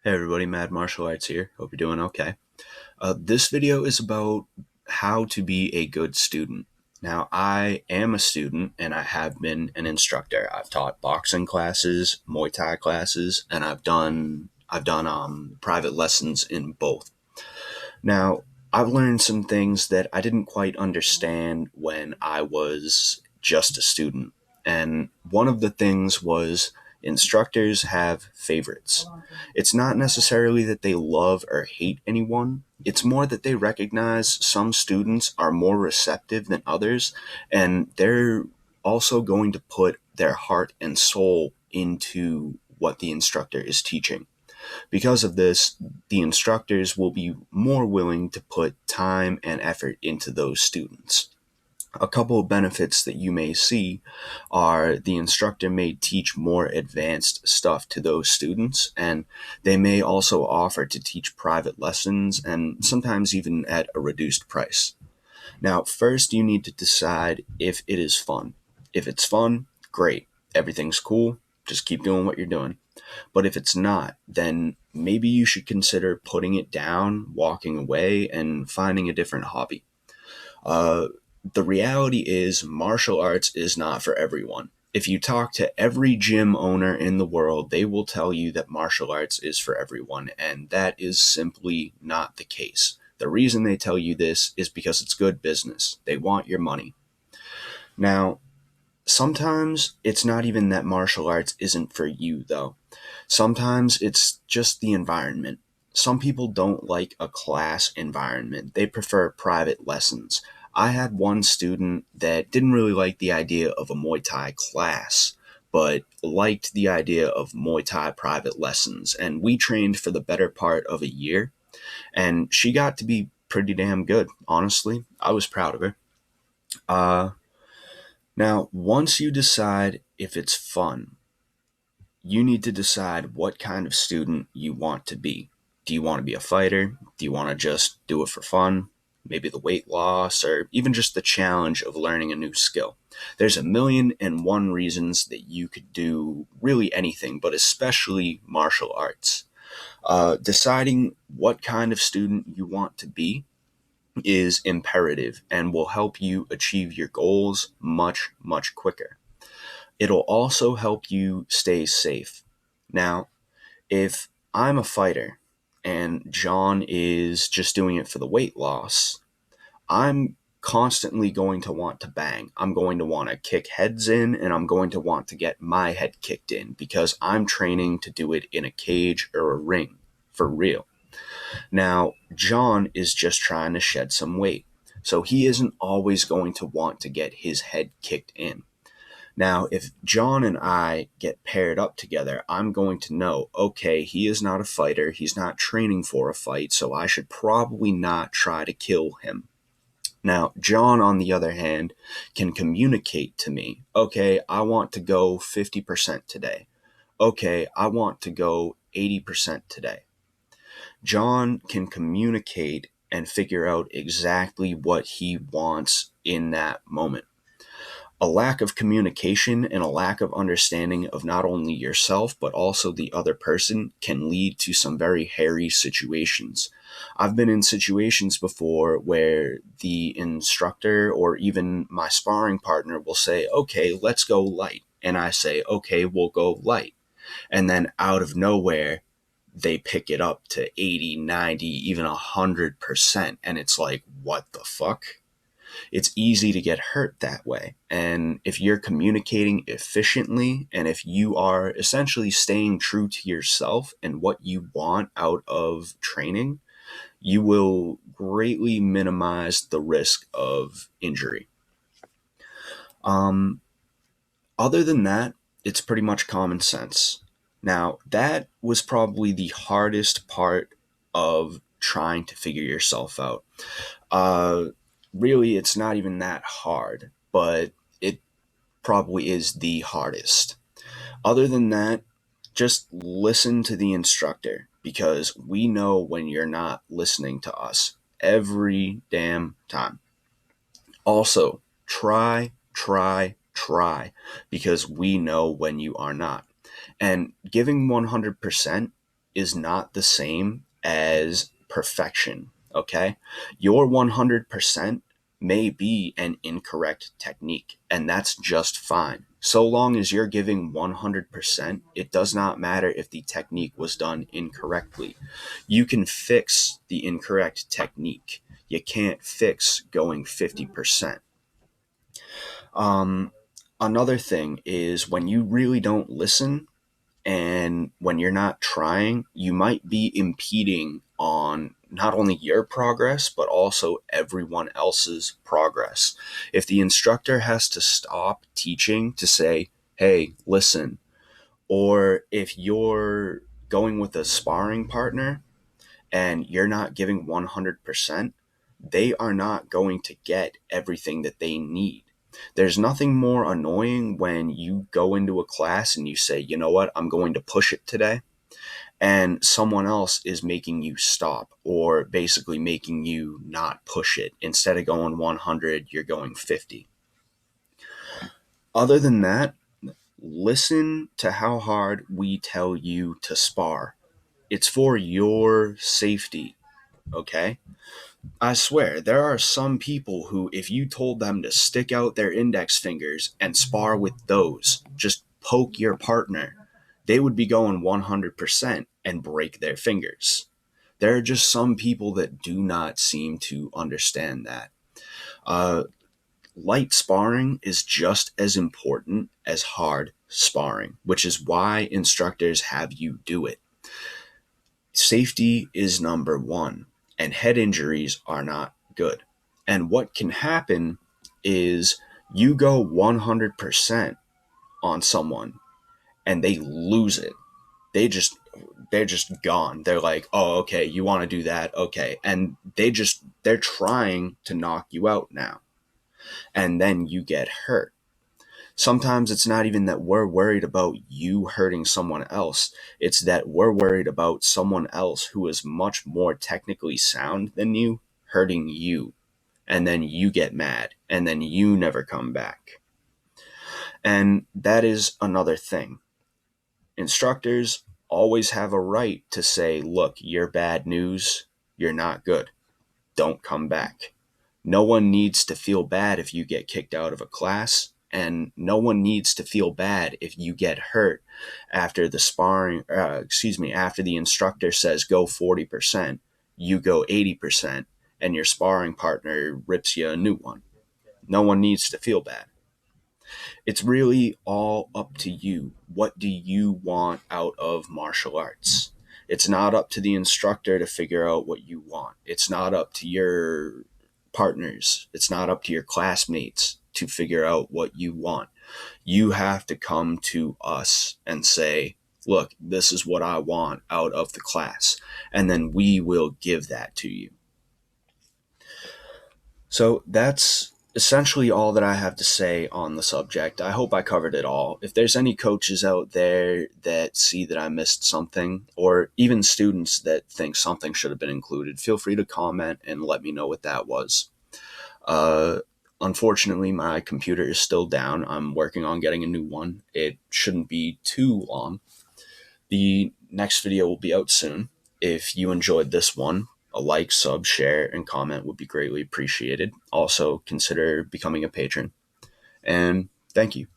Hey everybody, Mad Martial Arts here. Hope you're doing okay. This video is about how to be a good student. Now, I am a student and I have been an instructor. I've taught boxing classes, Muay Thai classes, and I've done private lessons in both. Now, I've learned some things that I didn't quite understand when I was just a student. And one of the things was instructors have favorites. It's not necessarily that they love or hate anyone, it's more that they recognize some students are more receptive than others, and they're also going to put their heart and soul into what the instructor is teaching. Because of this, the instructors will be more willing to put time and effort into those students. A couple of benefits that you may see are the instructor may teach more advanced stuff to those students, and they may also offer to teach private lessons and sometimes even at a reduced price. Now, first, you need to decide if it is fun. If it's fun, great. Everything's cool. Just keep doing what you're doing. But if it's not, then maybe you should consider putting it down, walking away, and finding a different hobby. Uh, the reality is, martial arts is not for everyone. If you talk to every gym owner in the world, they will tell you that martial arts is for everyone, and that is simply not the case. The reason they tell you this is because it's good business. They want your money. Now, sometimes it's not even that martial arts isn't for you, though. Sometimes it's just the environment. Some people don't like a class environment, they prefer private lessons. I had one student that didn't really like the idea of a Muay Thai class, but liked the idea of Muay Thai private lessons. And we trained for the better part of a year, and she got to be pretty damn good, honestly. I was proud of her. Uh, Now, once you decide if it's fun, you need to decide what kind of student you want to be. Do you want to be a fighter? Do you want to just do it for fun? Maybe the weight loss, or even just the challenge of learning a new skill. There's a million and one reasons that you could do really anything, but especially martial arts. Deciding what kind of student you want to be is imperative and will help you achieve your goals much, much quicker. It'll also help you stay safe. Now, if I'm a fighter and John is just doing it for the weight loss, I'm constantly going to want to bang. I'm going to want to kick heads in, and I'm going to want to get my head kicked in because I'm training to do it in a cage or a ring for real. Now, John is just trying to shed some weight, so he isn't always going to want to get his head kicked in. Now, if John and I get paired up together, I'm going to know, okay, he is not a fighter, he's not training for a fight, so I should probably not try to kill him. Now, John, on the other hand, can communicate to me, okay, I want to go 50% today. Okay, I want to go 80% today. John can communicate and figure out exactly what he wants in that moment. A lack of communication and a lack of understanding of not only yourself but also the other person can lead to some very hairy situations. I've been in situations before where the instructor or even my sparring partner will say, okay, let's go light. And I say, okay, we'll go light. And then out of nowhere, they pick it up to 80, 90, even 100%. And it's like, what the fuck? It's easy to get hurt that way. And if you're communicating efficiently and if you are essentially staying true to yourself and what you want out of training, you will greatly minimize the risk of injury. Um, Other than that, it's pretty much common sense. Now, that was probably the hardest part of trying to figure yourself out. Uh, Really, it's not even that hard, but it probably is the hardest. Other than that, just listen to the instructor because we know when you're not listening to us every damn time. Also, try because we know when you are not. And giving 100% is not the same as perfection, okay? Your 100% may be an incorrect technique, and that's just fine. So long as you're giving 100%, it does not matter if the technique was done incorrectly. You can fix the incorrect technique. You can't fix going 50%. Another thing is when you really don't listen and when you're not trying, you might be impeding on not only your progress, but also everyone else's progress. If the instructor has to stop teaching to say, hey, listen, or if you're going with a sparring partner and you're not giving 100%, they are not going to get everything that they need. There's nothing more annoying when you go into a class and you say, you know what, I'm going to push it today, and someone else is making you stop or basically making you not push it. Instead of going 100, you're going 50. Other than that, listen to how hard we tell you to spar. It's for your safety, okay? I swear, there are some people who, if you told them to stick out their index fingers and spar with those, just poke your partner, they would be going 100% and break their fingers. There are just some people that do not seem to understand that. Uh, Light sparring is just as important as hard sparring, which is why instructors have you do it. Safety is number one, and head injuries are not good. And what can happen is you go 100% on someone and they lose it. They're just gone. They're like, "Oh, okay, you want to do that? Okay." And they're trying to knock you out now. And then you get hurt. Sometimes it's not even that we're worried about you hurting someone else. It's that we're worried about someone else who is much more technically sound than you hurting you. And then you get mad and then you never come back. And that is another thing. Instructors always have a right to say, look, you're bad news. You're not good. Don't come back. No one needs to feel bad if you get kicked out of a class, and no one needs to feel bad if you get hurt after the after the instructor says go 40%, you go 80%, and your sparring partner rips you a new one. No one needs to feel bad. It's really all up to you. What do you want out of martial arts? It's not up to the instructor to figure out what you want. It's not up to your partners. It's not up to your classmates to figure out what you want. You have to come to us and say, look, this is what I want out of the class. And then we will give that to you. So that's essentially all that I have to say on the subject. I hope I covered it all. If there's any coaches out there that see that I missed something, or even students that think something should have been included, feel free to comment and let me know what that was. Uh, Unfortunately, my computer is still down. I'm working on getting a new one. It shouldn't be too long. The next video will be out soon. If you enjoyed this one, a like, sub, share, and comment would be greatly appreciated. Also, consider becoming a patron. And thank you.